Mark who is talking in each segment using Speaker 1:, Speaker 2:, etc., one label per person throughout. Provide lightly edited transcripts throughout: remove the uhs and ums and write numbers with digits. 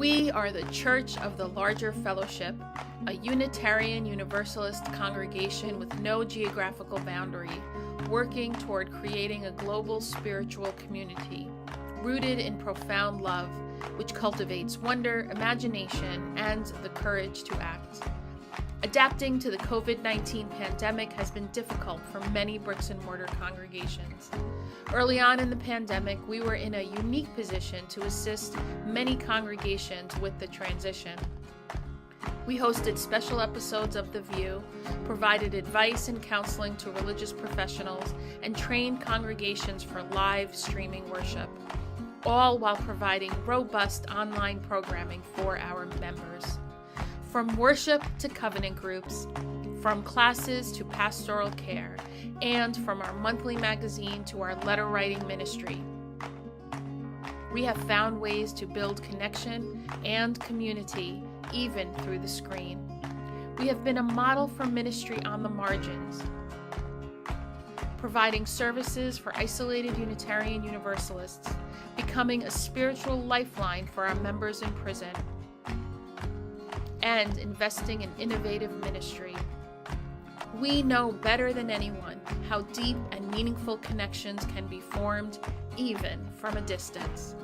Speaker 1: We are the Church of the Larger Fellowship, a Unitarian Universalist congregation with no geographical boundary, working toward creating a global spiritual community, rooted in profound love, which cultivates wonder, imagination, and the courage to act. Adapting to the COVID-19 pandemic has been difficult for many bricks and mortar congregations. Early on in the pandemic, we were in a unique position to assist many congregations with the transition. We hosted special episodes of The VUU, provided advice and counseling to religious professionals, and trained congregations for live streaming worship, all while providing robust online programming for our members. From worship to covenant groups, from classes to pastoral care, and from our monthly magazine to our letter writing ministry, we have found ways to build connection and community even through the screen. We have been a model for ministry on the margins, providing services for isolated Unitarian Universalists, becoming a spiritual lifeline for our members in prison, and investing in innovative ministry. We know better than anyone how deep and meaningful connections can be formed even from a distance.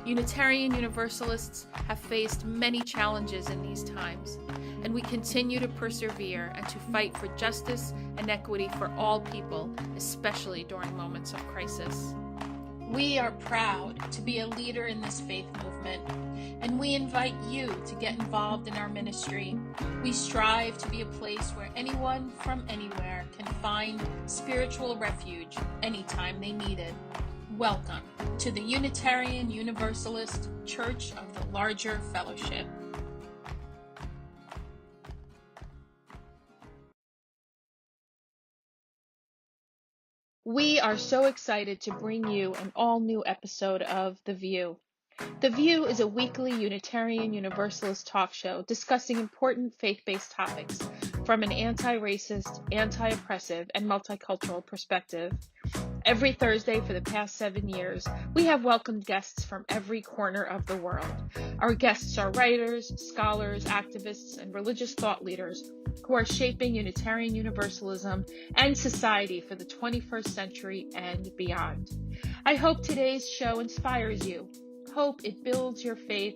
Speaker 1: Unitarian Universalists have faced many challenges in these times, and we continue to persevere and to fight for justice and equity for all people, especially during moments of crisis. We are proud to be a leader in this faith movement, and we invite you to get involved in our ministry. We strive to be a place where anyone from anywhere can find spiritual refuge anytime they need it. Welcome to the Unitarian Universalist Church of the Larger Fellowship. We are so excited to bring you an all-new episode of The VUU. The VUU is a weekly Unitarian Universalist talk show discussing important faith-based topics from an anti-racist, anti-oppressive, and multicultural perspective. Every Thursday for the past 7 years, we have welcomed guests from every corner of the world. Our guests are writers, scholars, activists, and religious thought leaders who are shaping Unitarian Universalism and society for the 21st century and beyond. I hope today's show inspires you. Hope it builds your faith.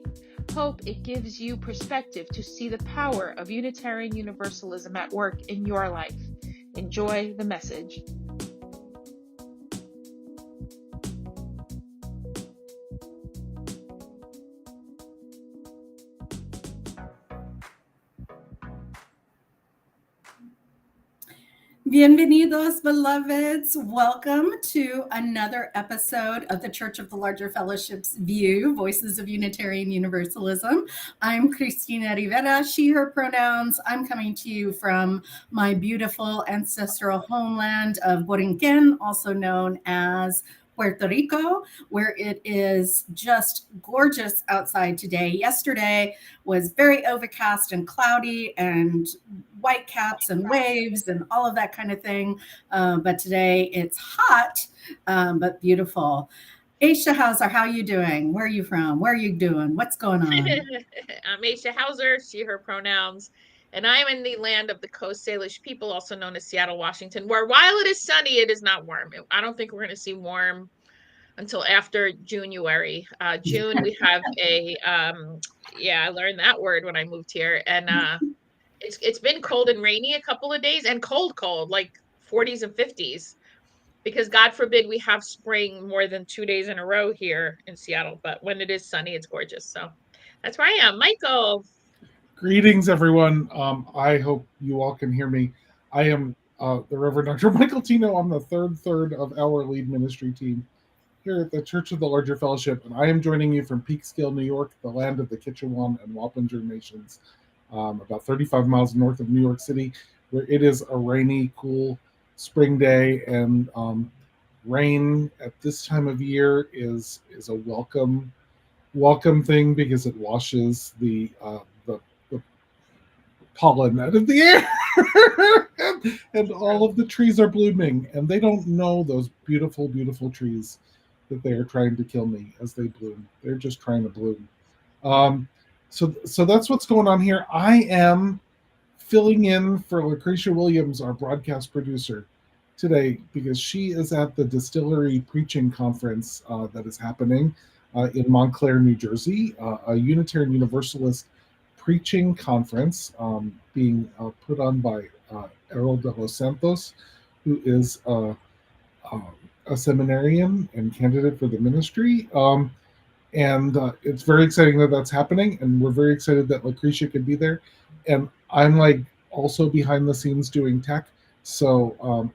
Speaker 1: Hope it gives you perspective to see the power of Unitarian Universalism at work in your life. Enjoy the message.
Speaker 2: Bienvenidos, beloveds. Welcome to another episode of the Church of the Larger Fellowship's VUU, Voices of Unitarian Universalism. I'm Christina Rivera, she, her pronouns. I'm coming to you from my beautiful ancestral homeland of Borinquen, also known as Puerto Rico, where it is just gorgeous outside today. Yesterday was very overcast and cloudy and white caps and waves and all of that kind of thing. But today it's hot, but beautiful. Aisha Hauser, how are you doing? Where are you from? Where are you doing? What's going on?
Speaker 1: I'm Aisha Hauser, she, her pronouns. And I'm in the land of the Coast Salish people, also known as Seattle, Washington, where while it is sunny, it is not warm. I don't think we're going to see warm until after January. June, we have I learned that word when I moved here. And it's been cold and rainy a couple of days, and cold, like 40s and 50s, because God forbid we have spring more than 2 days in a row here in Seattle. But when it is sunny, it's gorgeous. So that's where I am. Michael.
Speaker 3: Greetings, everyone. I hope you all can hear me. I am the Reverend Dr. Michael Tino. I'm the third of our lead ministry team here at the Church of the Larger Fellowship, and I am joining you from Peekskill, New York, the land of the Kitchewan and Wappinger nations, about 35 miles north of New York City, where it is a rainy, cool spring day, and rain at this time of year is a welcome thing, because it washes the pollen out of the air and all of the trees are blooming, and they don't know those beautiful trees that they are trying to kill me as they bloom. They're just trying to bloom. So that's what's going on here. I am filling in for Lucretia Williams, our broadcast producer, today because she is at the Distillery Preaching Conference that is happening in Montclair, New Jersey, a Unitarian Universalist preaching conference being put on by Errol de los Santos, who is a seminarian and candidate for the ministry. And it's very exciting that that's happening, and we're very excited that Lucretia could be there. And I'm like also behind the scenes doing tech, so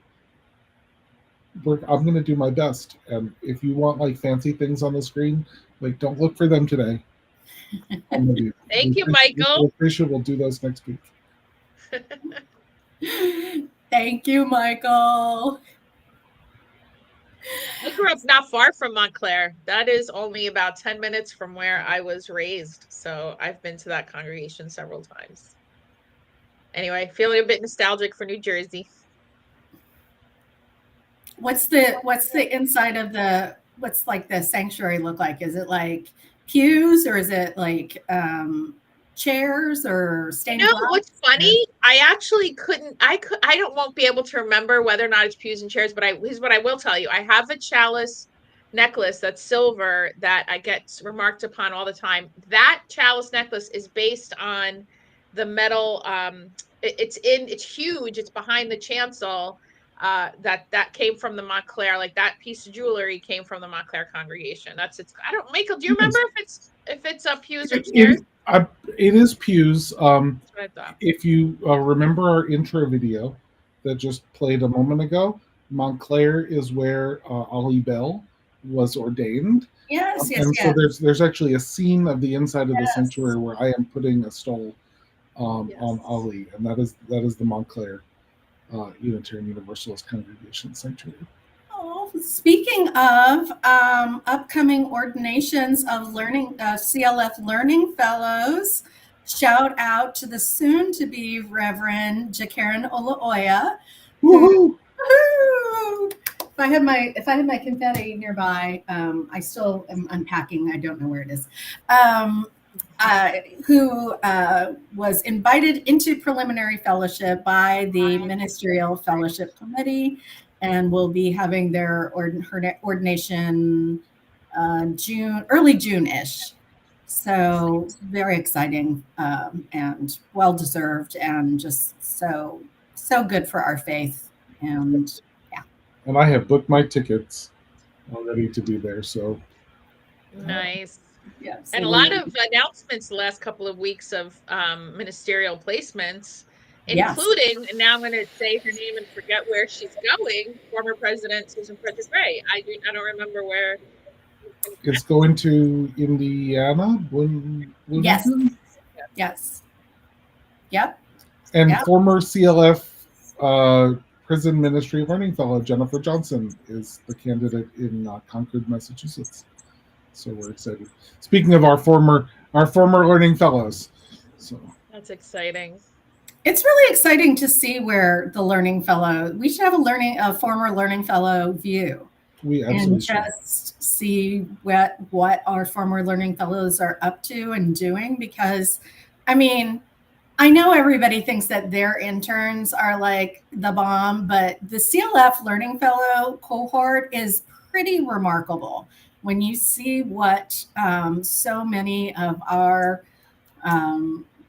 Speaker 3: I'm going to do my best. And if you want like fancy things on the screen, like don't look for them today.
Speaker 4: Thank you, Michael.
Speaker 3: Lucretia will do those next week.
Speaker 2: Thank you, Michael.
Speaker 4: I grew up not far from Montclair. That is only about 10 minutes from where I was raised. So I've been to that congregation several times. Anyway, feeling a bit nostalgic for New Jersey.
Speaker 2: What's the inside of what's like the sanctuary look like? Is it like pews, or is it like chairs or stained glass?
Speaker 4: What's funny, I actually won't be able to remember whether or not it's pews and chairs, but here's what I will tell you. I have a chalice necklace that's silver that I get remarked upon all the time. That chalice necklace is based on the metal. It's huge. It's behind the chancel. That came from the Montclair, like that piece of jewelry came from the Montclair congregation. Michael, do you remember if it's pews or chairs?
Speaker 3: It is pews. If you remember our intro video that just played a moment ago, Montclair is where Ali Bell was ordained.
Speaker 2: Yes,
Speaker 3: So there's actually a scene of the inside of the sanctuary where I am putting a stole on Ali, and that is the Montclair Unitarian Universalist Congregation Sanctuary.
Speaker 2: Oh, speaking of upcoming ordinations of CLF Learning Fellows, shout out to the soon-to-be Reverend Jakaran Olaoya.
Speaker 3: Woohoo!
Speaker 2: If I had my confetti nearby, I still am unpacking. I don't know where it is. Who was invited into preliminary fellowship by the Ministerial Fellowship Committee, and will be having her ordination early June-ish. So very exciting and well-deserved, and just so good for our faith. And yeah.
Speaker 3: And I have booked my tickets already to be there. So
Speaker 4: nice.
Speaker 2: Yeah,
Speaker 4: and a lot of announcements the last couple of weeks of ministerial placements, including, and now I'm going to say her name and forget where she's going, former President Susan Prentice Gray. I don't remember where.
Speaker 3: It's going to Indiana.
Speaker 2: Yes. Yep.
Speaker 3: And former CLF Prison Ministry Learning Fellow Jennifer Johnson is the candidate in Concord, Massachusetts. So we're excited. Speaking of our former learning fellows, so
Speaker 4: that's exciting.
Speaker 2: It's really exciting to see where the learning fellow. We should have a former learning fellow view.
Speaker 3: We absolutely should.
Speaker 2: Just see what our former learning fellows are up to and doing, because, I mean, I know everybody thinks that their interns are like the bomb, but the CLF learning fellow cohort is pretty remarkable. When you see what so many of our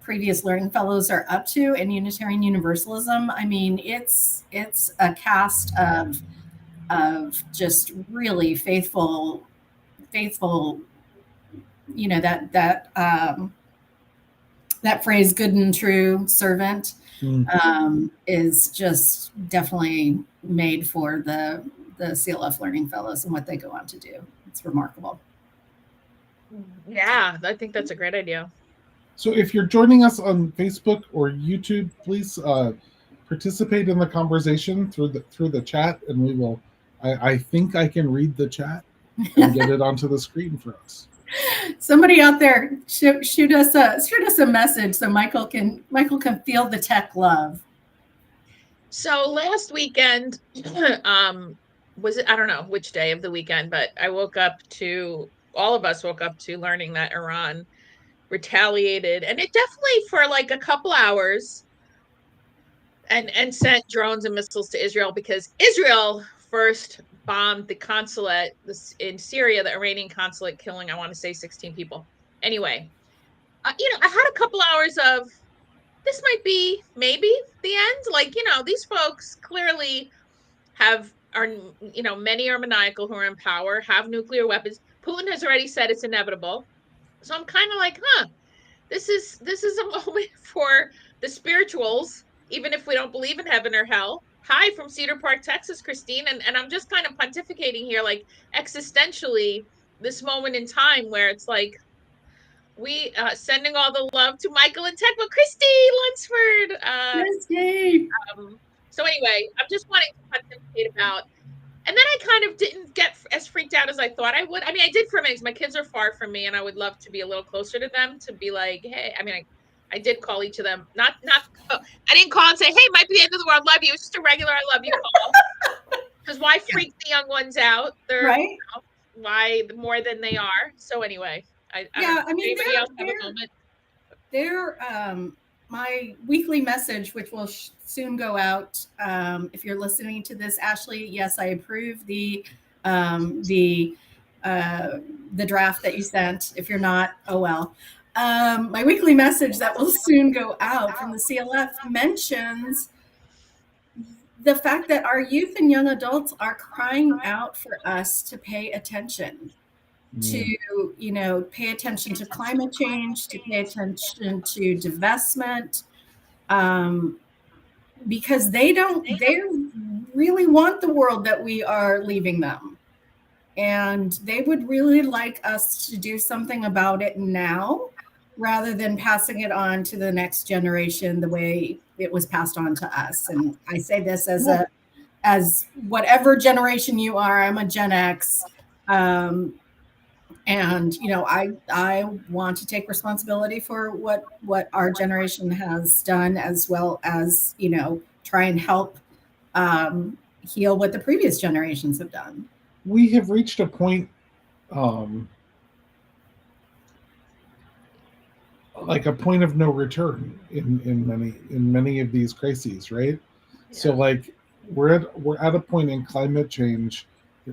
Speaker 2: previous learning fellows are up to in Unitarian Universalism, I mean, it's a cast of just really faithful, you know, that phrase, good and true servant, is just definitely made for the CLF learning fellows and what they go on to do. It's remarkable.
Speaker 4: Yeah, I think that's a great idea.
Speaker 3: So if you're joining us on Facebook or YouTube, please participate in the conversation through the chat, and we will. I think I can read the chat and get it onto the screen for us.
Speaker 2: Somebody out there shoot us a message so Michael can feel the tech love.
Speaker 4: So last weekend, was it? I don't know which day of the weekend, but all of us woke up to learning that Iran retaliated, and it definitely for like a couple hours, and sent drones and missiles to Israel, because Israel first bombed the consulate in Syria, the Iranian consulate, killing, I want to say, 16 people. Anyway, I had a couple hours of, this might be maybe the end. Like, these folks clearly are, many are maniacal who are in power, have nuclear weapons. Putin has already said it's inevitable. So I'm kind of like, this is a moment for the spirituals, even if we don't believe in heaven or hell. Hi from Cedar Park, Texas, Christine. And I'm just kind of pontificating here, like existentially, this moment in time where it's like, we sending all the love to Michael and Tech, but Christy Lunsford.
Speaker 2: Yes, yay.
Speaker 4: So anyway, I'm just wanting to pontificate about. And then I kind of didn't get as freaked out as I thought I would. I mean, I did for a minute. My kids are far from me, and I would love to be a little closer to them, to be like, hey. I mean, I did call each of them. Not. I didn't call and say, hey, might be the end of the world. Love you. It's just a regular I love you call. Because why freak the young ones out? They're
Speaker 2: Right.
Speaker 4: Why more than they are. So anyway, I
Speaker 2: mean,
Speaker 4: anybody else have a moment?
Speaker 2: My weekly message, which will soon go out. If you're listening to this, Ashley, yes, I approve the draft that you sent. If you're not, oh well. My weekly message that will soon go out from the CLF mentions the fact that our youth and young adults are crying out for us to pay attention. To pay attention to climate change, to pay attention to divestment, because they really want the world that we are leaving them, and they would really like us to do something about it now, rather than passing it on to the next generation the way it was passed on to us. And I say this as whatever generation you are. I'm a Gen X. And I want to take responsibility for what our generation has done, as well as try and help heal what the previous generations have done.
Speaker 3: We have reached a point, like a point of no return in many of these crises, right? Yeah. So like we're at a point in climate change.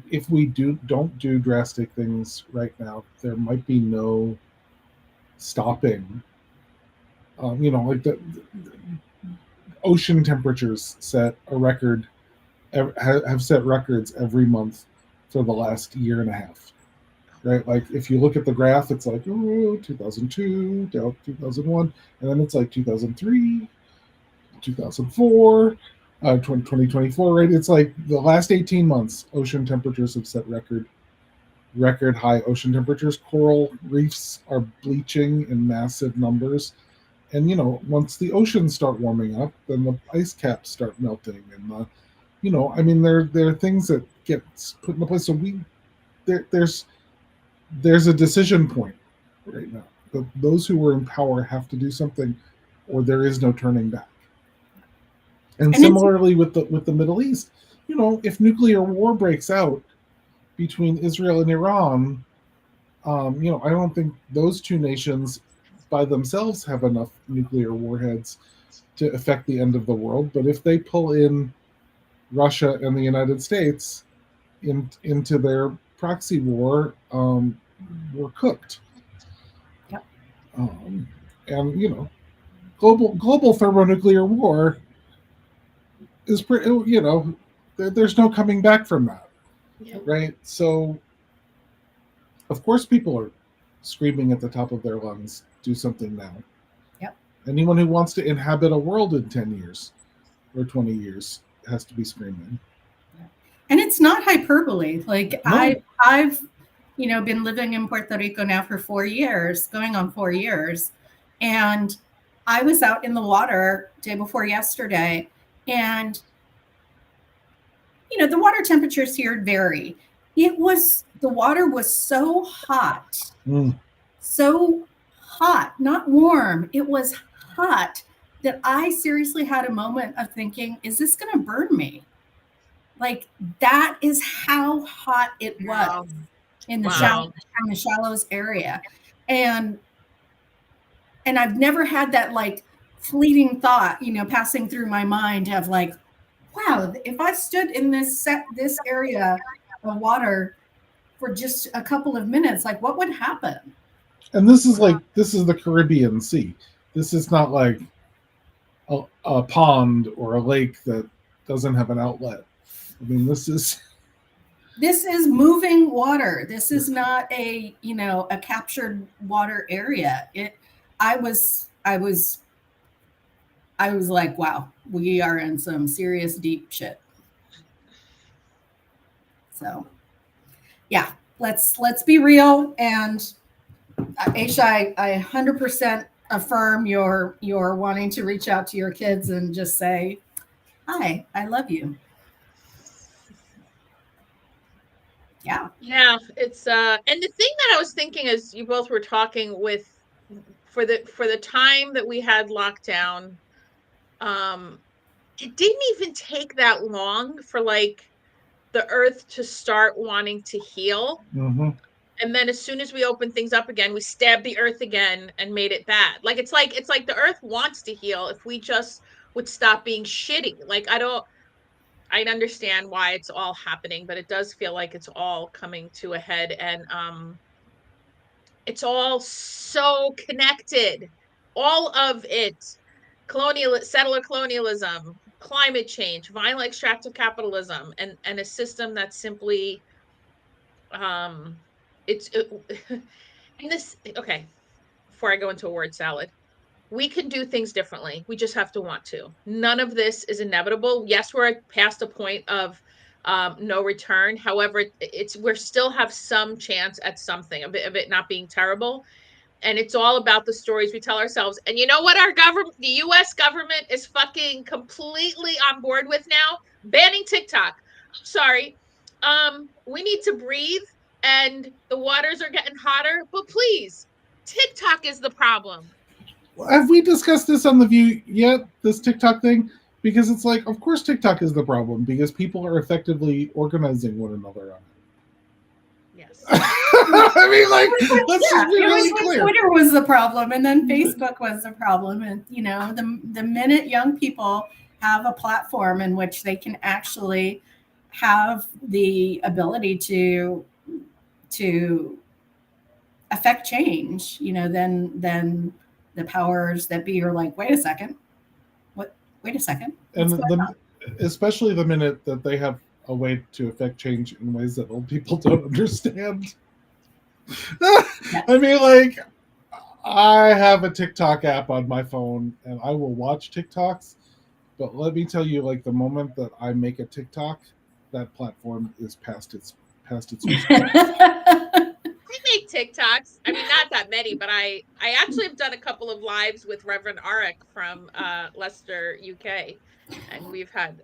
Speaker 3: If we don't do drastic things right now, there might be no stopping. Like the ocean temperatures set a record, have set records every month for the last year and a half, right? Like if you look at the graph, it's like 2002, 2001, and then it's like 2003, 2004. 2024, right? It's like the last 18 months, ocean temperatures have set record high ocean temperatures. Coral reefs are bleaching in massive numbers. And, once the oceans start warming up, then the ice caps start melting. And, there are things that get put into place. So there's a decision point right now. But those who were in power have to do something, or there is no turning back. And similarly with the Middle East, if nuclear war breaks out between Israel and Iran, I don't think those two nations by themselves have enough nuclear warheads to affect the end of the world. But if they pull in Russia and the United States into their proxy war, we're cooked.
Speaker 2: Yep.
Speaker 3: And global thermonuclear war is pretty, there's no coming back from that.
Speaker 4: Yeah.
Speaker 3: Right? So of course people are screaming at the top of their lungs, do something now.
Speaker 2: Yep.
Speaker 3: Anyone who wants to inhabit a world in 10 years or 20 years has to be screaming.
Speaker 2: And it's not hyperbole. Like
Speaker 3: No.
Speaker 2: I've been living in Puerto Rico now for 4 years, going on 4 years. And I was out in the water day before yesterday, and the water temperatures here vary. The water was so hot, not warm. It was hot that I seriously had a moment of thinking, is this going to burn me? Like, that is how hot it was in the Shallows area. And And I've never had that like fleeting thought, passing through my mind of like, wow, if I stood in this area of water for just a couple of minutes, like what would happen?
Speaker 3: And this is the Caribbean Sea. This is not like a pond or a lake that doesn't have an outlet. I mean, this is
Speaker 2: moving water. This is not a captured water area. I was like, wow, we are in some serious deep shit. So yeah, let's be real. And Aisha, I 100% affirm your wanting to reach out to your kids and just say, hi, I love you. Yeah.
Speaker 4: It's and the thing that I was thinking as you both were talking with for the time that we had lockdown, it didn't even take that long for like the earth to start wanting to heal.
Speaker 3: Mm-hmm.
Speaker 4: And then as soon as we opened things up again, we stabbed the earth again and made it bad. Like it's like the earth wants to heal if we just would stop being shitty. Like I understand why it's all happening, but it does feel like it's all coming to a head, and it's all so connected. All of it. Settler colonialism, climate change, violent extractive capitalism, and a system that's simply and this, okay, before I go into a word salad, we can do things differently. We just have to want to. None of this is inevitable. Yes, we're past a point of no return. However, we still have some chance at something of it not being terrible. And it's all about the stories we tell ourselves. And you know what our government, the US government, is fucking completely on board with now? Banning TikTok. I'm sorry. We need to breathe, and the waters are getting hotter, but please, TikTok is the problem.
Speaker 3: Have we discussed this on The View yet, this TikTok thing? Because it's like, of course TikTok is the problem, because people are effectively organizing one another on it.
Speaker 4: Yes.
Speaker 3: I mean, like, let's just be really clear.
Speaker 2: Twitter was the problem, and then Facebook was the problem. And, the minute young people have a platform in which they can actually have the ability to affect change, then the powers that be are like, wait a second.
Speaker 3: And especially the minute that they have a way to affect change in ways that old people don't understand. I mean, like, I have a TikTok app on my phone, and I will watch TikToks. But let me tell you, like, the moment that I make a TikTok, that platform is past its.
Speaker 4: I make TikToks. I mean, not that many, but I actually have done a couple of lives with Reverend Arik from Leicester, UK, and we've had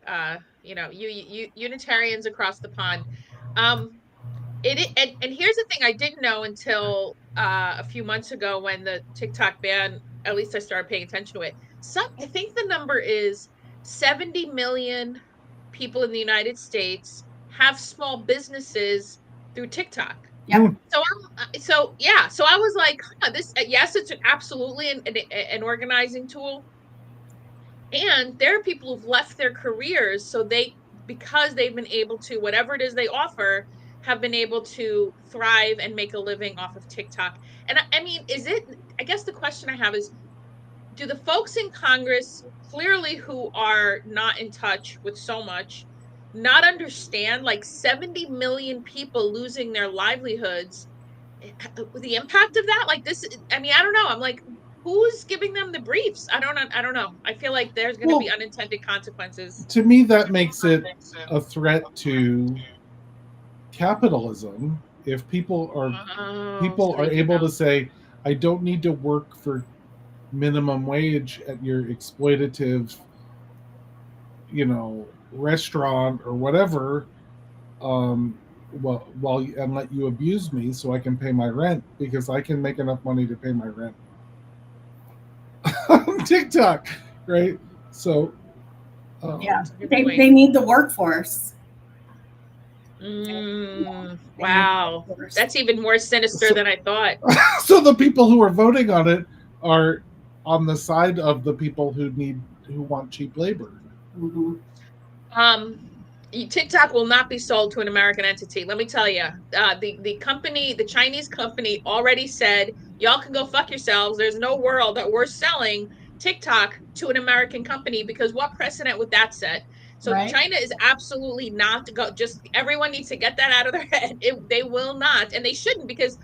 Speaker 4: Unitarians across the pond. And here's the thing I didn't know until a few months ago when the TikTok ban, at least I started paying attention to it. I think the number is 70 million people in the United States have small businesses through TikTok.
Speaker 2: Yeah.
Speaker 4: So I was like, this, yes, it's absolutely an organizing tool. And there are people who've left their careers because they've been able to, whatever it is they offer, have been able to thrive and make a living off of TikTok. And I mean, I guess the question I have is, do the folks in Congress, clearly who are not in touch with so much, not understand like 70 million people losing their livelihoods, the impact of that? Like this, I mean, I don't know. I'm like, who's giving them the briefs? I don't know. I feel like there's going to be unintended consequences.
Speaker 3: To me, that makes it a threat to capitalism. If people are able to say, I don't need to work for minimum wage at your exploitative, restaurant or whatever, and let you abuse me so I can pay my rent, because I can make enough money to pay my rent on TikTok, right? So
Speaker 2: they need the workforce.
Speaker 4: Wow, that's even more sinister than I thought.
Speaker 3: So the people who are voting on it are on the side of the people who want cheap labor.
Speaker 2: Mm-hmm.
Speaker 4: TikTok will not be sold to an American entity. Let me tell you, the Chinese company already said, y'all can go fuck yourselves. There's no world that we're selling TikTok to an American company, because what precedent would that set? So
Speaker 2: Right.
Speaker 4: China is absolutely not to go. Just everyone needs to get that out of their head. They will not, and they shouldn't, because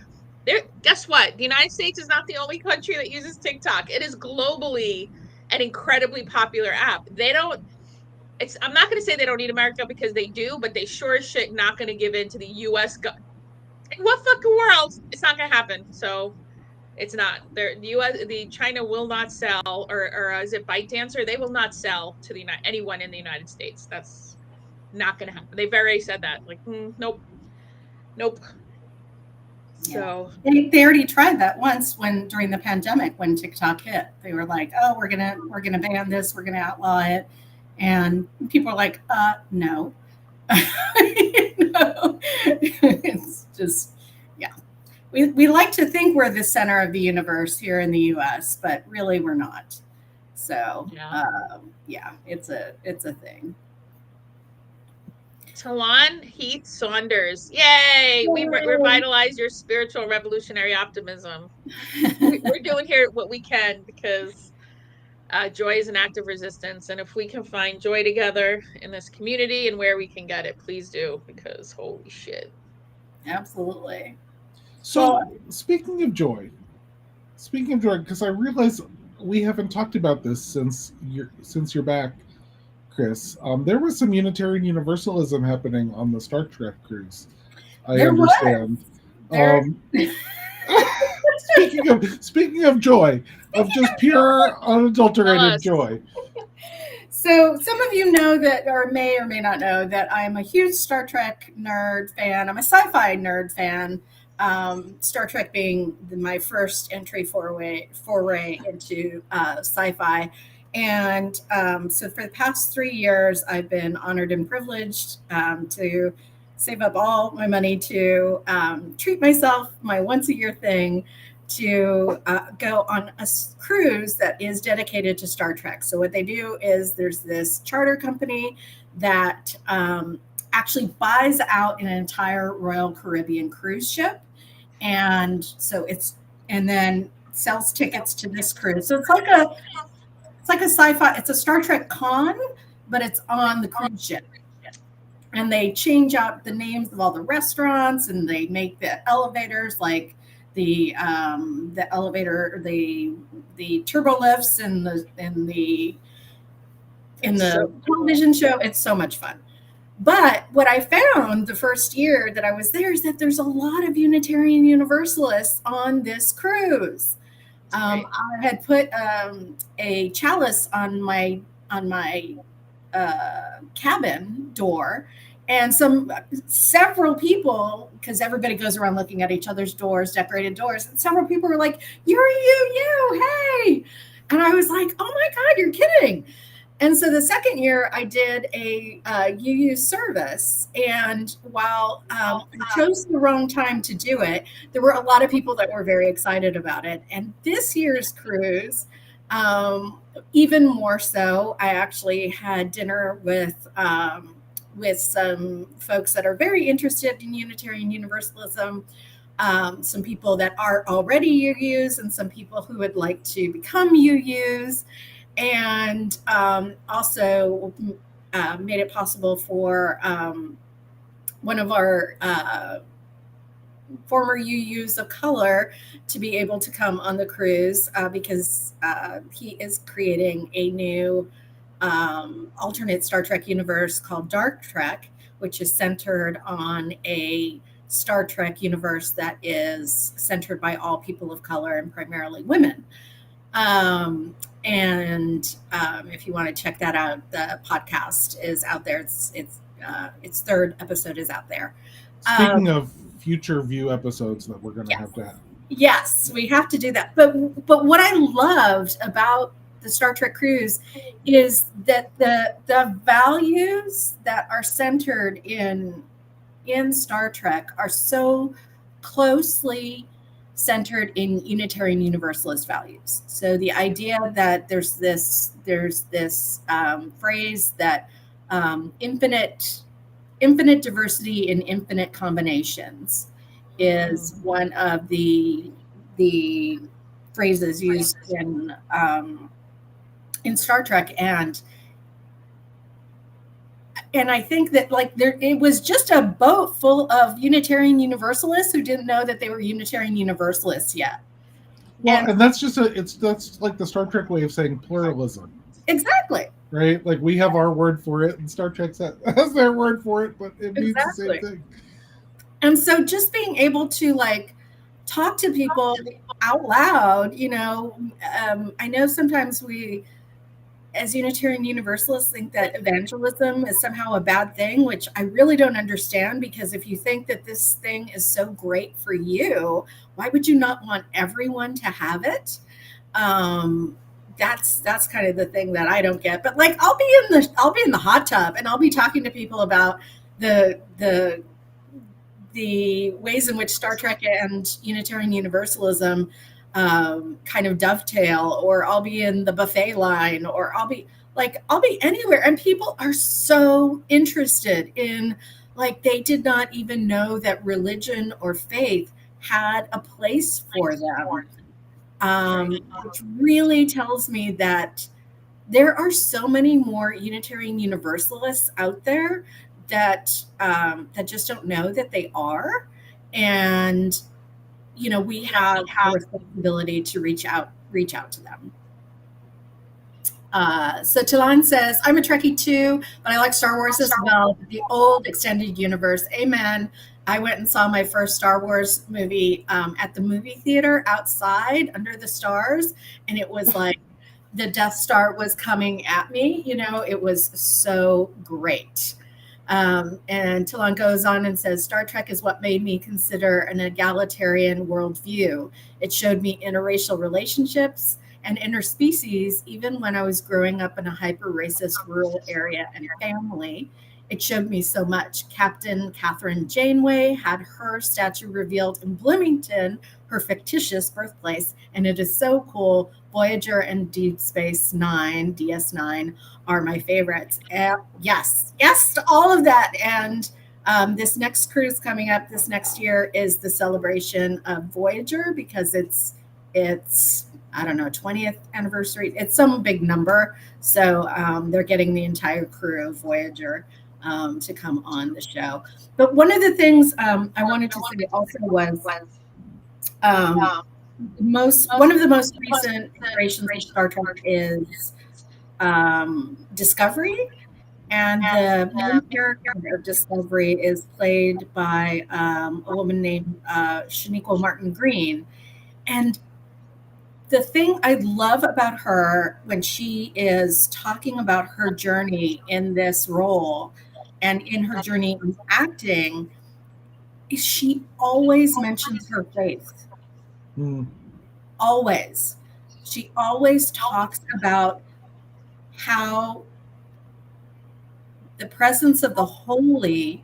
Speaker 4: guess what? The United States is not the only country that uses TikTok. It is globally an incredibly popular app. I'm not going to say they don't need America, because they do, but they sure as shit not going to give in to the U.S. In what fucking world? It's not going to happen. So it's not. The China will not sell, or is it ByteDancer? They will not sell to anyone in the United States. That's not going to happen. They've already said that. Like, nope. So
Speaker 2: they already tried that once during the pandemic, when TikTok hit. They were like, "Oh, we're gonna ban this. We're gonna outlaw it," and people are like, "No." It's just, yeah. We like to think we're the center of the universe here in the U.S., but really we're not. So yeah, it's a thing.
Speaker 4: Talon Heath Saunders. Yay! We revitalize your spiritual revolutionary optimism. We're doing here what we can, because joy is an act of resistance. And if we can find joy together in this community and where we can get it, please do, because holy shit.
Speaker 2: Absolutely.
Speaker 3: So speaking of joy, because I realize we haven't talked about this since you're back, Chris. There was some Unitarian Universalism happening on the Star Trek cruise, I understand. Speaking of joy, of just pure unadulterated joy.
Speaker 2: So some of you know that, or may not know, that I'm a huge Star Trek nerd fan. I'm a sci-fi nerd fan. Star Trek being my first entry foray into sci-fi. And so for the past 3 years, I've been honored and privileged to save up all my money to treat myself, my once-a-year thing, to go on a cruise that is dedicated to Star Trek. So what they do is there's this charter company that actually buys out an entire Royal Caribbean cruise ship. And then sells tickets to this cruise. So it's like a sci-fi, it's a Star Trek con, but it's on the cruise ship. And they change out the names of all the restaurants, and they make the elevators like the elevator, the turbo lifts in the television show. It's so much fun. But what I found the first year that I was there is that there's a lot of Unitarian Universalists on this cruise. I had put a chalice on my cabin door, and several people, because everybody goes around looking at each other's doors, decorated doors, and several people were like, "You're you, hey!" And I was like, "Oh my God, you're kidding!" And so the second year I did a UU service, and while I chose the wrong time to do it, there were a lot of people that were very excited about it. And this year's cruise, even more so, I actually had dinner with some folks that are very interested in Unitarian Universalism, some people that are already UUs, and some people who would like to become UUs. And also made it possible for one of our former UUs of color to be able to come on the cruise because he is creating a new alternate Star Trek universe called Dark Trek, which is centered on a Star Trek universe that is centered by all people of color and primarily women. And if you want to check that out, the podcast is out there. Its third episode is out there.
Speaker 3: Speaking of future VUU episodes that we're going to have to have.
Speaker 2: Yes, we have to do that. But what I loved about the Star Trek cruise is that the values that are centered in Star Trek are so closely centered in Unitarian Universalist values. So the idea that there's this phrase that infinite diversity in infinite combinations is one of the phrases used in Star Trek, and I think that it was just a boat full of Unitarian Universalists who didn't know that they were Unitarian Universalists yet.
Speaker 3: Well, and that's just that's like the Star Trek way of saying pluralism.
Speaker 2: Exactly.
Speaker 3: Right? Like we have our word for it, and Star Trek has their word for it, but it means the same thing.
Speaker 2: And so just being able to talk to people out loud, I know sometimes we, as Unitarian Universalists, think that evangelism is somehow a bad thing, which I really don't understand, because if you think that this thing is so great for you, why would you not want everyone to have it? That's kind of the thing that I don't get. But I'll be in the hot tub and I'll be talking to people about the ways in which Star Trek and Unitarian Universalism kind of dovetail, or I'll be in the buffet line, or I'll be anywhere, and people are so interested in, they did not even know that religion or faith had a place for them, which really tells me that there are so many more Unitarian Universalists out there that just don't know that they are, and we have a responsibility to reach out to them. So Talon says, I'm a Trekkie too, but I like Star Wars as well, the old extended universe. Amen. I went and saw my first Star Wars movie at the movie theater outside under the stars, and it was like the Death Star was coming at me. It was so great. And Talon goes on and says, Star Trek is what made me consider an egalitarian worldview. It showed me interracial relationships and interspecies, even when I was growing up in a hyper-racist rural area and family. It showed me so much. Captain Catherine Janeway had her statue revealed in Bloomington, her fictitious birthplace, and it is so cool. Voyager and Deep Space Nine, DS9, are my favorites. Yes to all of that. And this next cruise coming up this next year is the celebration of Voyager, because it's I don't know, 20th anniversary. It's some big number. So they're getting the entire crew of Voyager to come on the show. But one of the things I wanted to say also was one of the most recent iterations of Star Trek is Discovery, and the main character of Discovery is played by a woman named Shaniqua Martin Green. And the thing I love about her when she is talking about her journey in this role and in her journey in acting is she always mentions her faith. Always. She always talks about how the presence of the holy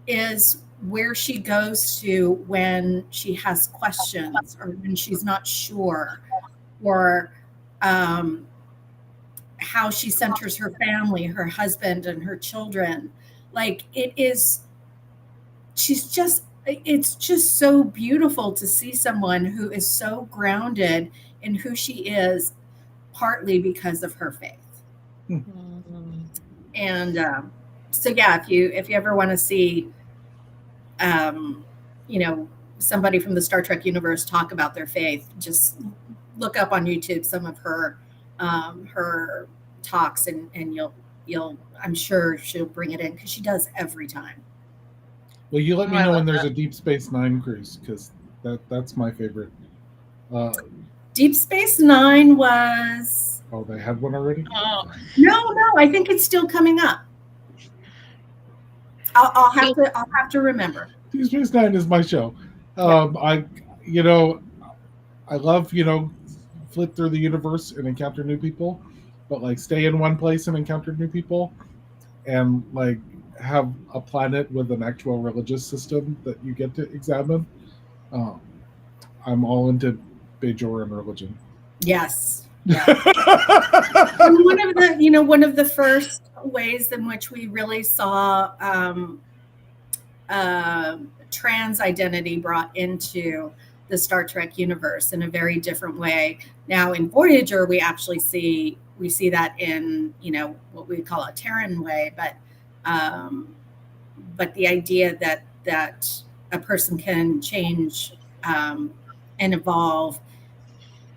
Speaker 2: is where she goes to when she has questions or when she's not sure, or how she centers her family, her husband, and her children. It's just so beautiful to see someone who is so grounded in who she is, partly because of her faith. And so yeah, if you ever want to see somebody from the Star Trek universe talk about their faith, just look up on YouTube some of her talks, and you'll I'm sure she'll bring it in, because she does every time.
Speaker 3: Well, you let me know when there's a Deep Space Nine cruise, because that's my favorite.
Speaker 2: Deep Space Nine was...
Speaker 3: Oh, they had one already?
Speaker 2: Oh. No, I think it's still coming up. I'll have to remember.
Speaker 3: Deep Space Nine is my show. I love, flip through the universe and encounter new people, but stay in one place and encounter new people, and have a planet with an actual religious system that you get to examine. I'm all into Bajoran religion.
Speaker 2: Yes. Yes. And one of the first ways in which we really saw trans identity brought into the Star Trek universe in a very different way. Now in Voyager, we actually see that in what we call a Terran way, but the idea that a person can change and evolve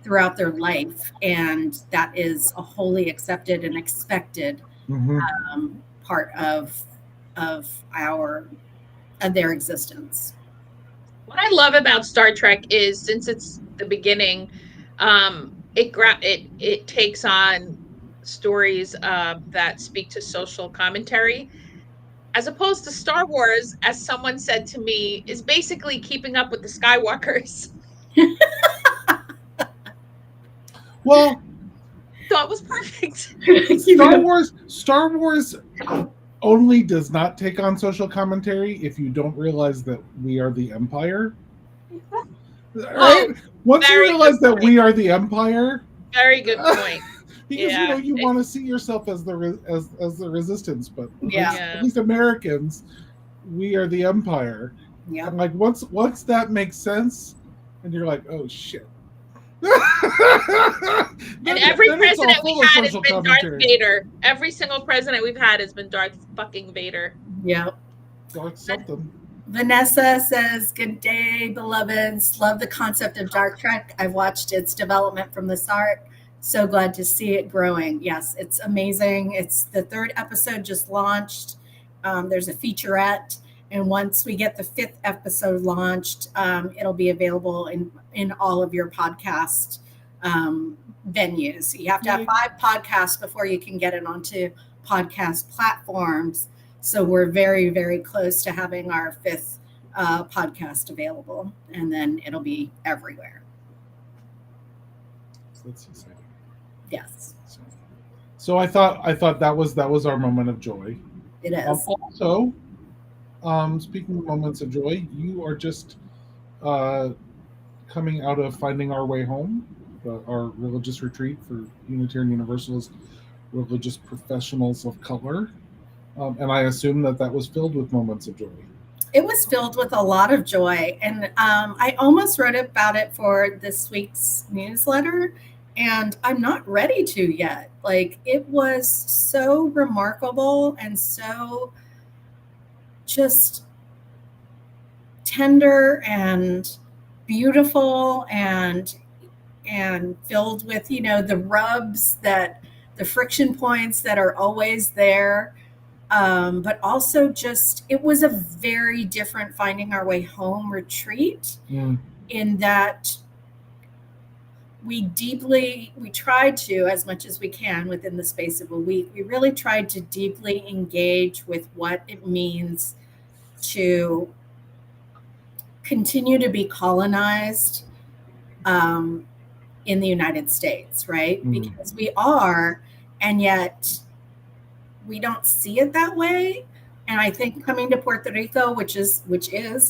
Speaker 2: throughout their life, and that is a wholly accepted and expected part of their existence.
Speaker 4: What I love about Star Trek is, since it's the beginning, it takes on stories that speak to social commentary, as opposed to Star Wars, as someone said to me, is basically keeping up with the Skywalkers.
Speaker 3: Well,
Speaker 4: So it was perfect.
Speaker 3: Star Wars only does not take on social commentary if you don't realize that we are the Empire. Right? Once you realize that we are the Empire,
Speaker 4: very good point.
Speaker 3: because you want to see yourself as the resistance, but at least Americans, we are the Empire.
Speaker 2: Yeah.
Speaker 3: And like once that makes sense, and you're like, oh shit.
Speaker 4: And every president we had has been Darth Vader. Every single president we've had has been Darth fucking Vader.
Speaker 2: Yep.
Speaker 3: Darth something.
Speaker 2: Vanessa says, "Good day, beloveds. Love the concept of Star Trek. I've watched its development from the start. So glad to see it growing." Yes, it's amazing. It's the 3rd episode just launched. There's a featurette. And once we get the 5th episode launched, it'll be available in all of your podcast venues. You have to have 5 podcasts before you can get it onto podcast platforms. So we're very, very close to having our 5th podcast available, and then it'll be everywhere.
Speaker 3: So that's exciting.
Speaker 2: Yes.
Speaker 3: So I thought that was our moment of joy.
Speaker 2: It is.
Speaker 3: Also, speaking of moments of joy, you are just coming out of Finding Our Way Home, our religious retreat for Unitarian Universalist religious professionals of color. And I assume that was filled with moments of joy.
Speaker 2: It was filled with a lot of joy. And I almost wrote about it for this week's newsletter, and I'm not ready to yet. Like, it was so remarkable and so just tender and beautiful and filled with, the rubs, the friction points that are always there. But also just, it was a very different Finding Our Way Home retreat in that we tried to, as much as we can within the space of a week, we really tried to deeply engage with what it means to continue to be colonized in the United States, right? Because we are, and yet we don't see it that way. And I think coming to Puerto Rico, which is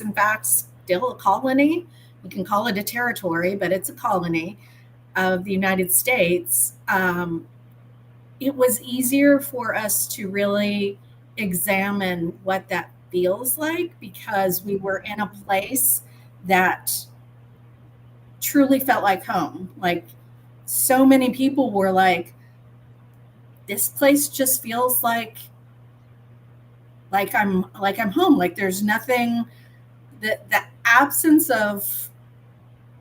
Speaker 2: in fact still a colony, you can call it a territory, but it's a colony of the United States, it was easier for us to really examine what that feels like, because we were in a place that truly felt like home. Like, so many people were like, this place just feels like I'm home. Like, there's nothing, the absence of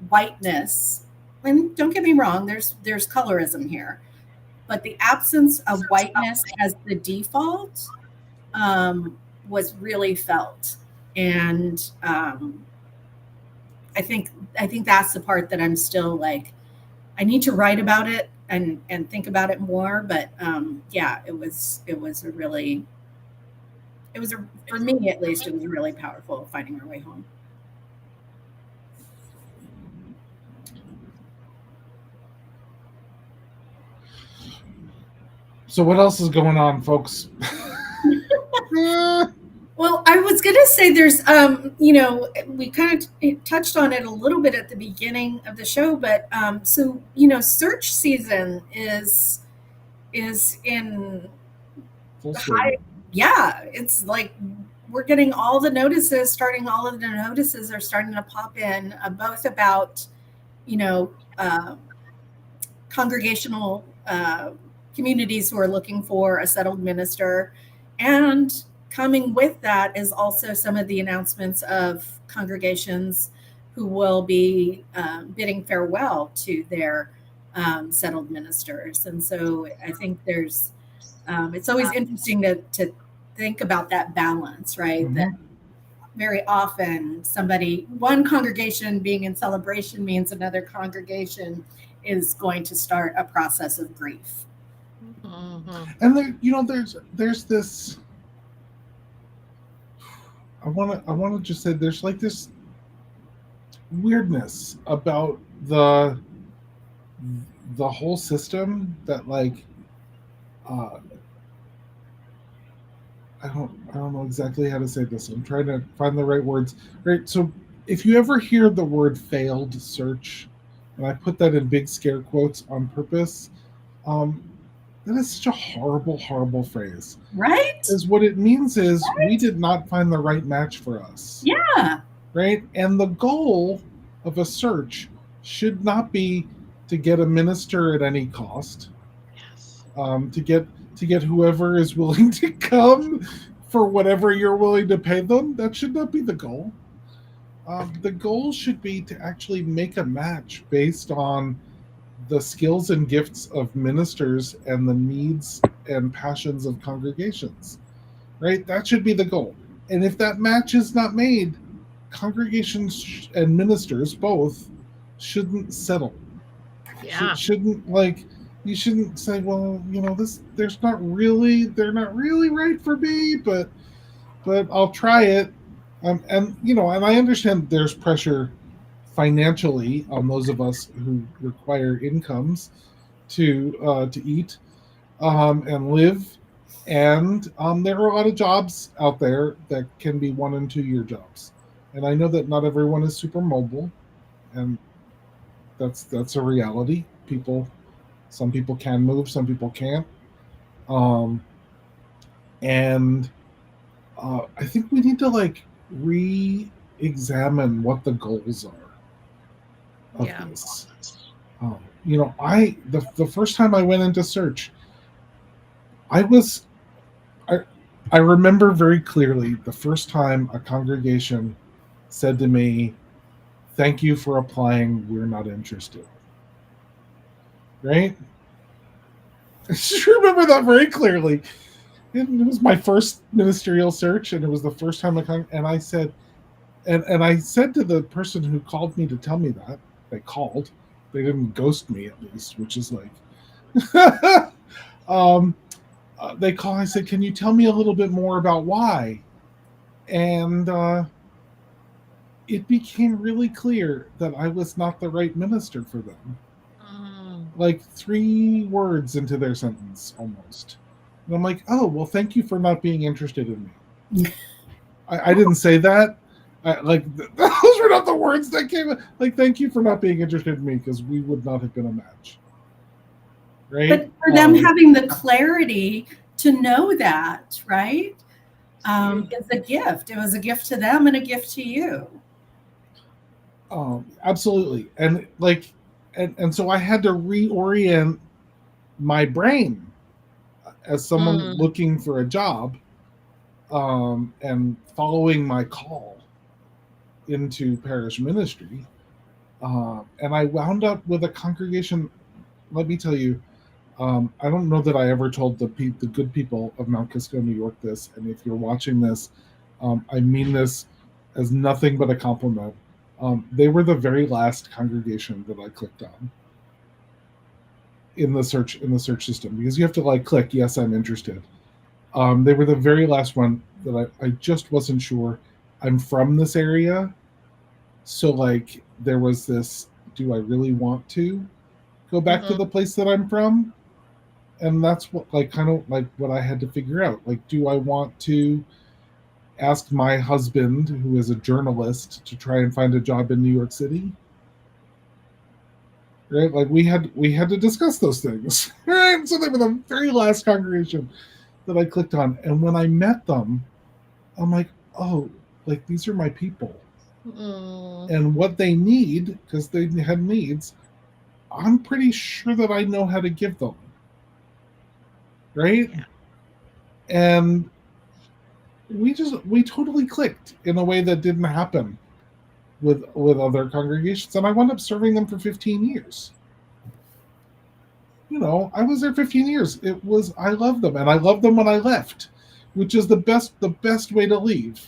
Speaker 2: whiteness, and don't get me wrong, there's colorism here, but the absence of whiteness as the default was really felt. And I think that's the part that I'm still like, I need to write about it and think about it more. But for me at least, it was really powerful Finding Our Way Home.
Speaker 3: So what else is going on, folks?
Speaker 2: Well, I was going to say there's, we kind of touched on it a little bit at the beginning of the show, but search season is in
Speaker 3: Full
Speaker 2: high.
Speaker 3: swing.
Speaker 2: Yeah, it's like we're getting all the notices. All of the notices are starting to pop in, both about, congregational communities who are looking for a settled minister, and coming with that is also some of the announcements of congregations who will be bidding farewell to their settled ministers. And so I think there's, it's always interesting to think about that balance, right?
Speaker 3: Mhm.
Speaker 2: That very often one congregation being in celebration means another congregation is going to start a process of grief.
Speaker 4: Mhm.
Speaker 3: And there's this. I want to just say there's like this weirdness about the whole system that like I don't know exactly how to say this. I'm trying to find the right words. Right. So if you ever hear the word failed search, and I put that in big scare quotes on purpose, that is such a horrible, horrible phrase.
Speaker 2: Right?
Speaker 3: Because what it means is we did not find the right match for us.
Speaker 2: Yeah.
Speaker 3: Right? And the goal of a search should not be to get a minister at any cost.
Speaker 4: Yes.
Speaker 3: To get whoever is willing to come for whatever you're willing to pay them. That should not be the goal. The goal should be to actually make a match based on the skills and gifts of ministers and the needs and passions of congregations. Right? That should be the goal. And if that match is not made, congregations and ministers both shouldn't settle.
Speaker 4: Yeah.
Speaker 3: You shouldn't say, well, they're not really right for me, but I'll try it. And I understand there's pressure financially on those of us who require incomes to eat and live. And there are a lot of jobs out there that can be 1 and 2 year jobs. And I know that not everyone is super mobile, and that's a reality. Some people can move, some people can't. And I think we need to re-examine what the goals are of this. The first time I went into search, I remember very clearly the first time a congregation said to me, "Thank you for applying. We're not interested." Right? I just remember that very clearly. It was my first ministerial search, and it was the first time I said, and I said to the person who called me to tell me that, they called. They didn't ghost me, at least, which is like, they called. I said, "Can you tell me a little bit more about why?" And it became really clear that I was not the right minister for them. Like 3 words into their sentence, almost. And I'm like, "Oh, well, thank you for not being interested in me." I didn't say that. Those were not the words that came. Like, "Thank you for not being interested in me," because we would not have been a match. Right?
Speaker 2: But for them having the clarity to know that, right? It's a gift. It was a gift to them and a gift to you.
Speaker 3: Absolutely. And and so I had to reorient my brain as someone looking for a job, and following my call into parish ministry. And I wound up with a congregation. Let me tell you, I don't know that I ever told the good people of Mount Kisco, New York this, and if you're watching this, I mean this as nothing but a compliment. They were the very last congregation that I clicked on in the search system, because you have to click, "Yes, I'm interested." They were the very last one that I just wasn't sure. I'm from this area, so there was this, do I really want to go back to the place that I'm from? And that's what what I had to figure out. Do I want to? asked my husband, who is a journalist, to try and find a job in New York City. Right, like we had to discuss those things. Right, so they were the very last congregation that I clicked on, and when I met them, I'm like, oh, like these are my people, and what they need, because they had needs, I'm pretty sure that I know how to give them. Right,
Speaker 4: Yeah.
Speaker 3: and we totally clicked in a way that didn't happen with other congregations, and I wound up serving them for 15 years. You know, I was there 15 years. I loved them, and I loved them when I left, which is the best way to leave.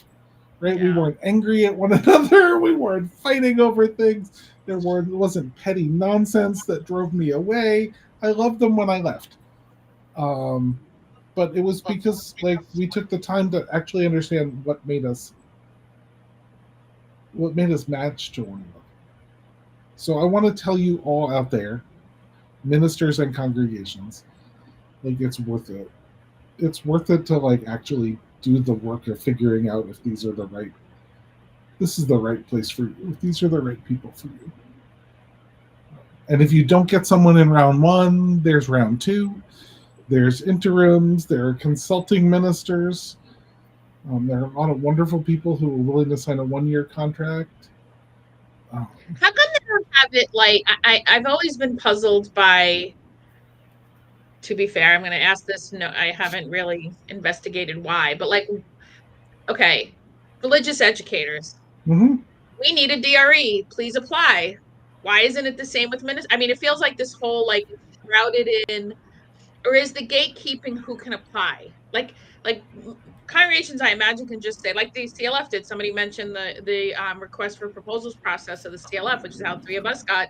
Speaker 3: Right?
Speaker 4: Yeah.
Speaker 3: We weren't angry at one another. We weren't fighting over things. There wasn't petty nonsense that drove me away. I loved them when I left. But it was because like we took the time to actually understand what made us match to one another. So I want to tell you all out there, ministers and congregations, like it's worth it. It's worth it to like actually do the work of figuring out if this is the right place for you, if these are the right people for you. And if you don't get someone in round 1, there's round 2, there's interims, there are consulting ministers. There are a lot of wonderful people who are willing to sign a 1-year contract.
Speaker 4: How come they don't have it like I've always been puzzled by, to be fair, I'm going to ask this, no, I haven't really investigated why, but like, okay, religious educators.
Speaker 3: Mm-hmm.
Speaker 4: We need a DRE, please apply. Why isn't it the same with ministers? I mean, it feels like this whole like shrouded in, or is the gatekeeping who can apply? Like congregations, I imagine, can just say, like the CLF did. Somebody mentioned the request for proposals process of the CLF, which is how 3 of us got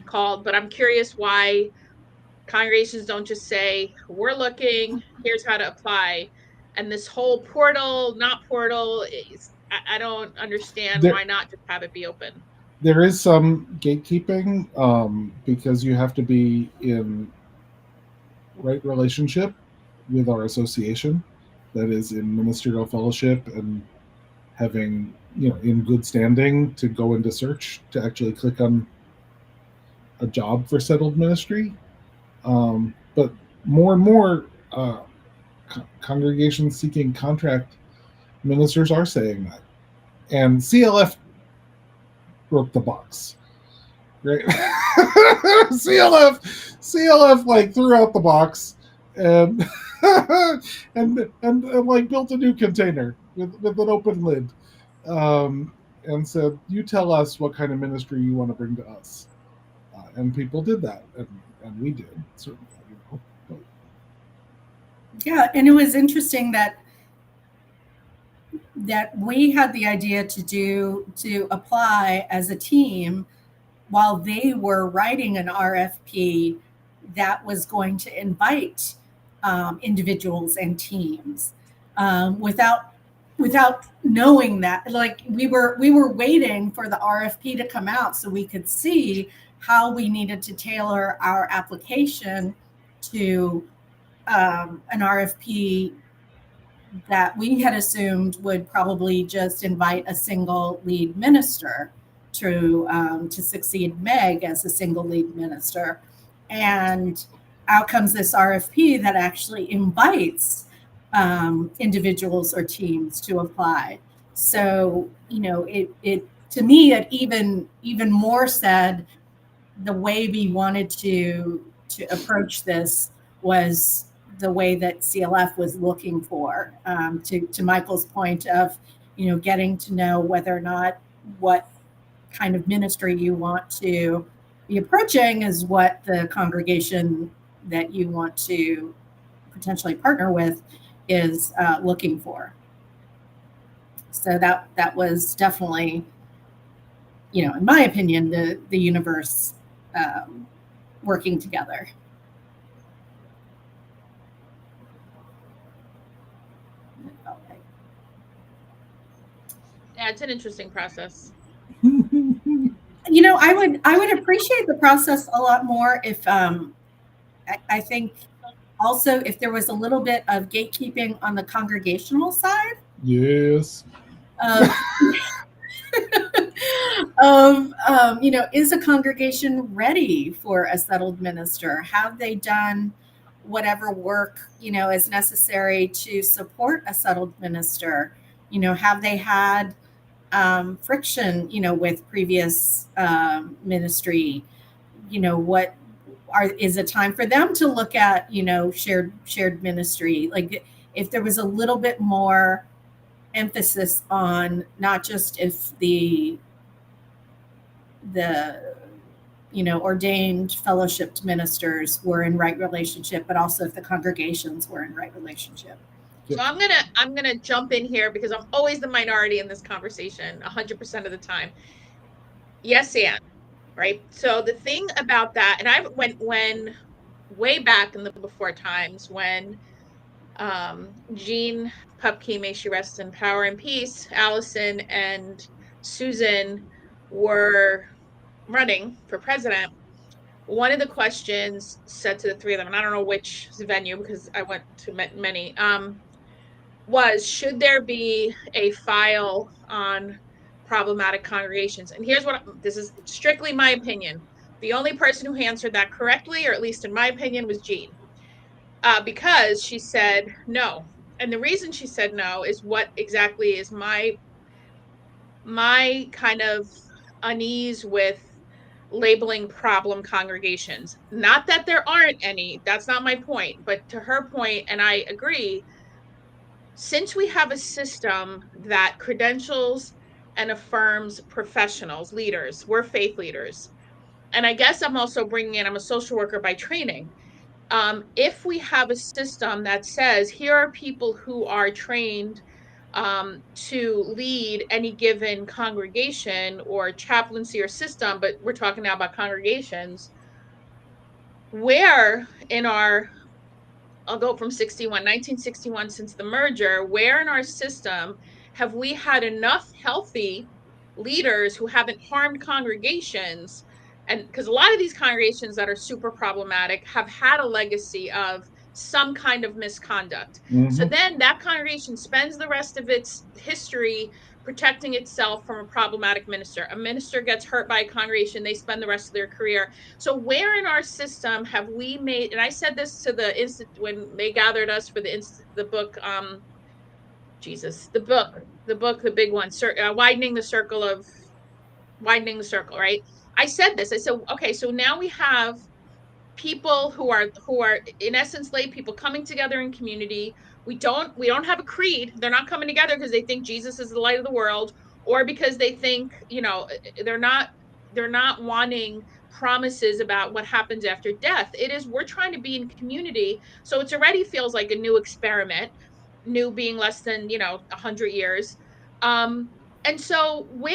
Speaker 4: called. But I'm curious why congregations don't just say, we're looking, here's how to apply. And this whole portal, not portal, I don't understand why not just have it be open.
Speaker 3: There is some gatekeeping because you have to be in right relationship with our association, that is in ministerial fellowship and having, in good standing to go into search to actually click on a job for settled ministry. But more and more congregations seeking contract ministers are saying that, and CLF broke the box. Right? CLF like threw out the box and and like built a new container with an open lid, and said, "You tell us what kind of ministry you want to bring to us," and people did that, and we did certainly.
Speaker 2: Yeah, and it was interesting that we had the idea to apply as a team while they were writing an RFP that was going to invite individuals and teams without knowing that. Like we were waiting for the RFP to come out so we could see how we needed to tailor our application to an RFP that we had assumed would probably just invite a single lead minister to succeed Meg as a single lead minister. And out comes this RFP that actually invites individuals or teams to apply. So, it to me, it even more said the way we wanted to approach this was the way that CLF was looking for, to Michael's point of, getting to know whether or not what kind of ministry you want to be approaching is what the congregation that you want to potentially partner with is looking for. So that was definitely, in my opinion, the universe working together.
Speaker 4: Yeah, it's an interesting process.
Speaker 2: I would appreciate the process a lot more if I think also if there was a little bit of gatekeeping on the congregational side,
Speaker 3: Yes.
Speaker 2: Is a congregation ready for a settled minister? Have they done whatever work, is necessary to support a settled minister? Have they had friction, with previous ministry? What is it time for them to look at, shared ministry? Like if there was a little bit more emphasis on not just if the ordained fellowshipped ministers were in right relationship, but also if the congregations were in right relationship.
Speaker 4: So I'm gonna jump in here because I'm always the minority in this conversation 100% of the time. Yes, and right. So the thing about that, and I when way back in the before times when Jean Pupke, may she rest in power and peace, Allison and Susan were running for president, one of the questions said to the three of them, and I don't know which venue because I went to many, was should there be a file on problematic congregations? And here's what this is strictly my opinion. The only person who answered that correctly, or at least in my opinion, was Jean, because she said no. And the reason she said no is what exactly is my kind of unease with labeling problem congregations. Not that there aren't any, that's not my point, but to her point, and I agree, since we have a system that credentials and affirms professionals, leaders, we're faith leaders. And I guess I'm also bringing in, I'm a social worker by training. If we have a system that says, here are people who are trained to lead any given congregation or chaplaincy or system, but we're talking now about congregations, where in our, I'll go from 1961, since the merger, where in our system have we had enough healthy leaders who haven't harmed congregations? And because a lot of these congregations that are super problematic have had a legacy of some kind of misconduct. Mm-hmm. So then that congregation spends the rest of its history protecting itself from a problematic minister. A minister gets hurt by a congregation, they spend the rest of their career. So where in our system have we made, and I said this to the institute when they gathered us for the book, the big one, widening the circle, right? I said this, I said, okay, so now we have people who are in essence lay people coming together in community. We don't have a creed. They're not coming together because they think Jesus is the light of the world, or because they think, they're not wanting promises about what happens after death. It is, we're trying to be in community. So it's already feels like a new experiment, new being less than 100 years. And so when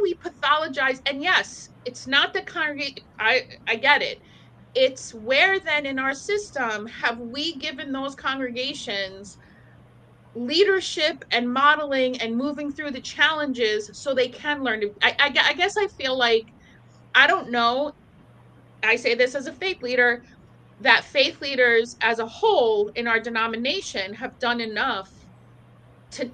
Speaker 4: we pathologize, and yes, it's not the congregation, I get it. It's where then in our system have we given those congregations leadership and modeling and moving through the challenges so they can learn to, I guess I feel like, I don't know, I say this as a faith leader, that faith leaders as a whole in our denomination have done enough to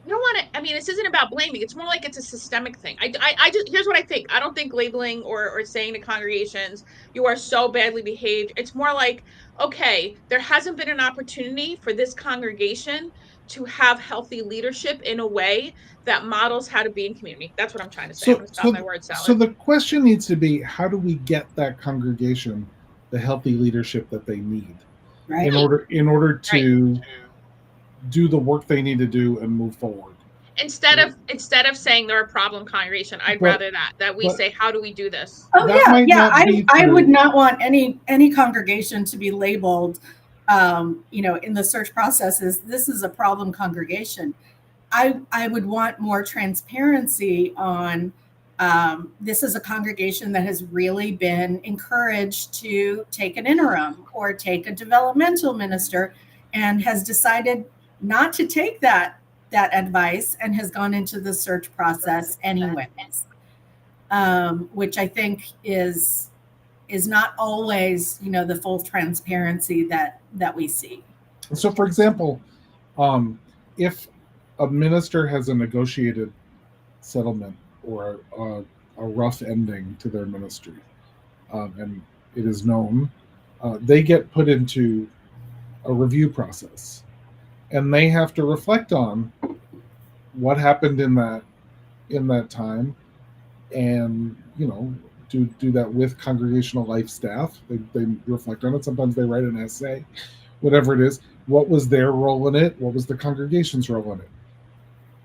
Speaker 4: you don't want to, I mean, this isn't about blaming. It's more like it's a systemic thing. I just, here's what I think. I don't think labeling or saying to congregations, you are so badly behaved. It's more like, okay, there hasn't been an opportunity for this congregation to have healthy leadership in a way that models how to be in community. That's what I'm trying to say. I'm going to stop my word salad.
Speaker 3: So the question needs to be, how do we get that congregation the healthy leadership that they need, right, in order to do the work they need to do and move forward?
Speaker 4: Instead of saying they're a problem congregation, I'd rather that we say, how do we do this?
Speaker 2: Oh yeah. I would not want any congregation to be labeled, in the search processes, this is a problem congregation. I would want more transparency on, this is a congregation that has really been encouraged to take an interim or take a developmental minister and has decided not to take that advice and has gone into the search process anyways, which I think is is not always, the full transparency that we see.
Speaker 3: So, for example, if a minister has a negotiated settlement or a rough ending to their ministry, and it is known, they get put into a review process, and they have to reflect on what happened in that time, and do that with congregational life staff. They reflect on it. Sometimes they write an essay, whatever it is. What was their role in it? What was the congregation's role in it?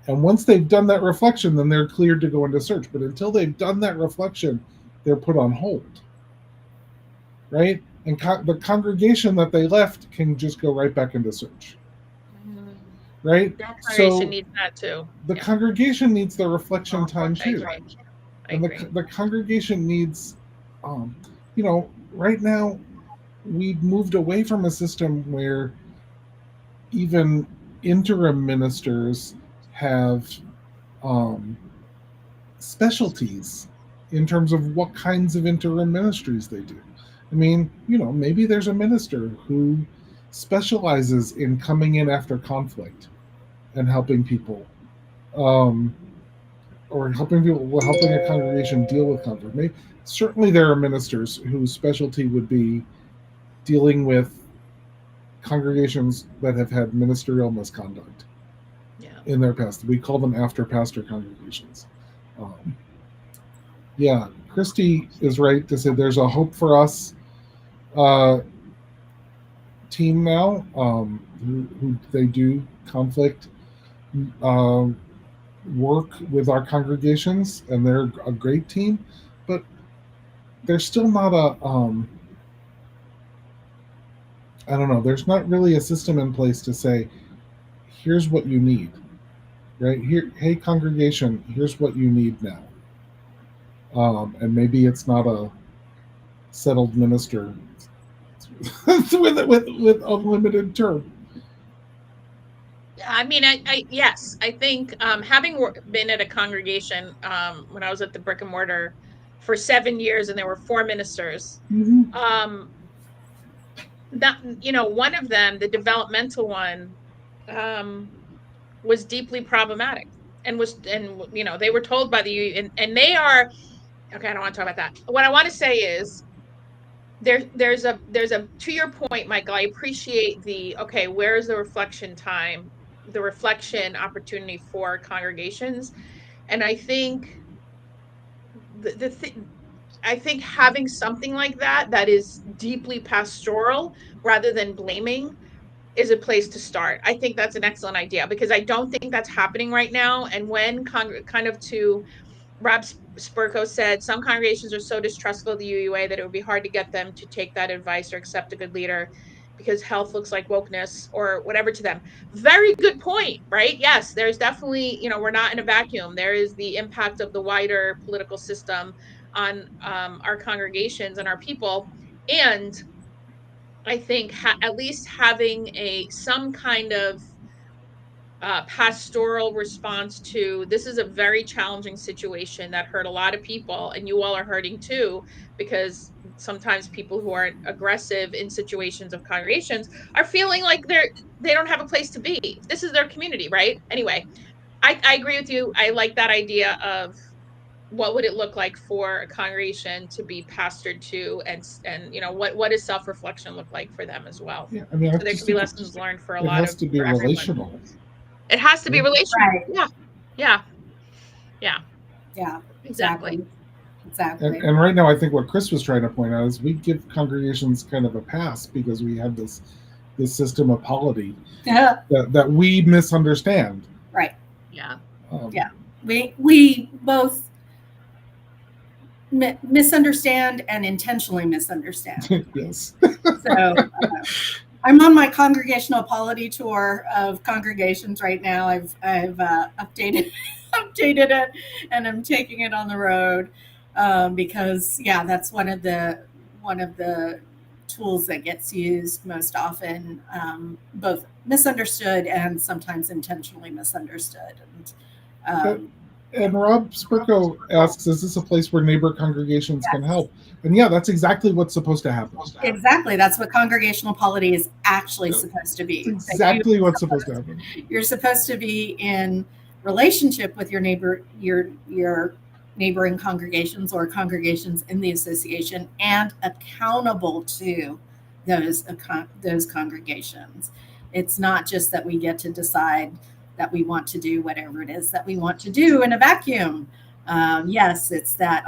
Speaker 3: And once they've done that reflection, then they're cleared to go into search. But until they've done that reflection, they're put on hold, right? And the congregation that they left can just go right back into search, right?
Speaker 4: The congregation needs that too.
Speaker 3: The congregation needs the reflection time too.
Speaker 4: And
Speaker 3: the congregation needs, right now, we've moved away from a system where even interim ministers have specialties in terms of what kinds of interim ministries they do. I mean, maybe there's a minister who specializes in coming in after conflict and helping people, or helping a congregation deal with conflict. Certainly there are ministers whose specialty would be dealing with congregations that have had ministerial misconduct in their past. We call them after pastor congregations. Christy is right to say there's a Hope for Us team now, who they do conflict work with our congregations, and they're a great team, but they're still not I don't know, there's not really a system in place to say, here's what you need, right? Here, hey congregation, here's what you need now. And maybe it's not a settled minister with unlimited term.
Speaker 4: I mean, yes, I think having been at a congregation when I was at the brick and mortar for 7 years, and there were 4 ministers. That one of them, the developmental one, was deeply problematic, and they were told by the and they are okay. I don't want to talk about that. What I want to say is there's a to your point, Michael. I appreciate where's the reflection time, the reflection opportunity for congregations, and I think I think having something like that is deeply pastoral rather than blaming is a place to start. I think that's an excellent idea, because I don't think that's happening right now. And when kind of to Rob Spurko said, some congregations are so distrustful of the UUA that it would be hard to get them to take that advice or accept a good leader because health looks like wokeness or whatever to them. Very good point, right? Yes, there's definitely, we're not in a vacuum. There is the impact of the wider political system on our congregations and our people. And I think at least having some kind of pastoral response to this is a very challenging situation that hurt a lot of people, and you all are hurting too, because sometimes people who are aggressive in situations of congregations are feeling like they don't have a place to be. This is their community, right? Anyway, I agree with you. I like that idea of what would it look like for a congregation to be pastored to, and what does self-reflection look like for them as well?
Speaker 3: Yeah, I mean,
Speaker 4: so there could be lessons learned for a lot of.
Speaker 3: It has to be relational.
Speaker 4: It has to be relational.
Speaker 2: Right.
Speaker 4: Yeah. Exactly.
Speaker 3: And right now, I think what Chris was trying to point out is we give congregations kind of a pass because we have this system of polity that we misunderstand.
Speaker 2: Right.
Speaker 4: Yeah.
Speaker 2: We both misunderstand and intentionally misunderstand.
Speaker 3: Yes.
Speaker 2: So I'm on my congregational polity tour of congregations right now. I've updated it, and I'm taking it on the road because that's one of the tools that gets used most often, both misunderstood and sometimes intentionally misunderstood.
Speaker 3: And Rob Spurko asks, is this a place where neighbor congregations can help? And yeah, that's exactly what's supposed to happen.
Speaker 2: Exactly. That's what congregational polity is actually supposed to be.
Speaker 3: It's exactly what's supposed to happen.
Speaker 2: You're supposed to be in relationship with your neighbor, your neighboring congregations or congregations in the association, and accountable to those congregations. It's not just that we get to decide that we want to do whatever it is that we want to do in a vacuum. Yes, it's that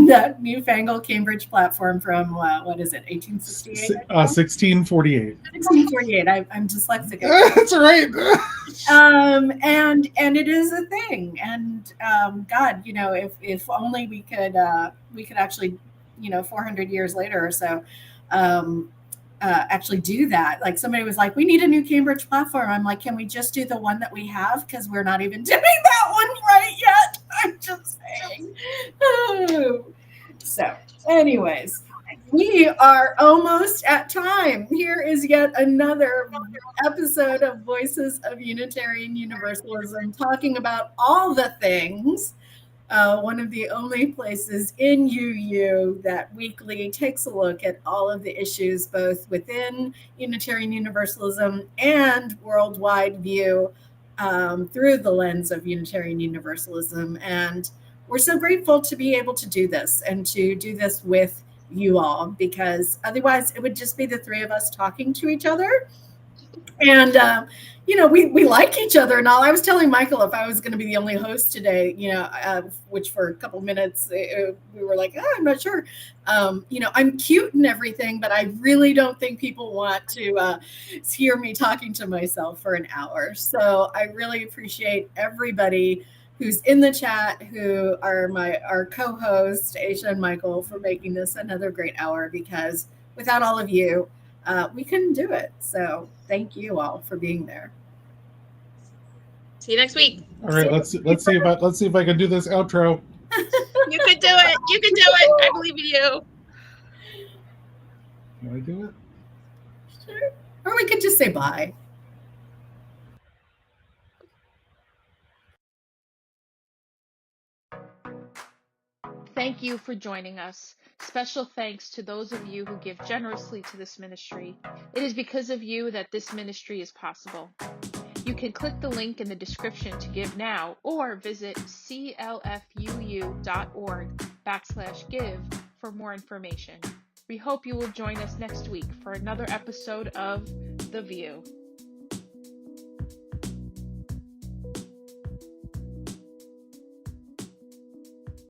Speaker 2: that newfangled Cambridge platform from what is it, 1868?
Speaker 3: 1648.
Speaker 2: 1648. I'm dyslexic.
Speaker 3: That's all right.
Speaker 2: And it is a thing. And God, if only we could actually, 400 years later or so, actually do that. Like somebody was like, we need a new Cambridge platform. I'm like, can we just do the one that we have? Because we're not even doing that one right yet. I'm just saying. Oh. So anyways, we are almost at time. Here is yet another episode of Voices of Unitarian Universalism, talking about all the things. One of the only places in UU that weekly takes a look at all of the issues, both within Unitarian Universalism and worldwide view, through the lens of Unitarian Universalism. And we're so grateful to be able to do this and to do this with you all, because otherwise it would just be the three of us talking to each other. And we like each other and all. I was telling Michael, if I was going to be the only host today, which for a couple of minutes we were like, I'm not sure. I'm cute and everything, but I really don't think people want to hear me talking to myself for an hour. So I really appreciate everybody who's in the chat, who are our co-hosts, Aisha and Michael, for making this another great hour, because without all of you, we couldn't do it. So thank you all for being there.
Speaker 4: See you next week.
Speaker 3: All right, let's see if I can do this outro.
Speaker 4: You can do it. You can do it. I believe in you.
Speaker 3: Can I do it?
Speaker 2: Sure. Or we could just say bye.
Speaker 1: Thank you for joining us. Special thanks to those of you who give generously to this ministry. It is because of you that this ministry is possible. You can click the link in the description to give now, or visit clfuu.org/give for more information. We hope you will join us next week for another episode of The VUU.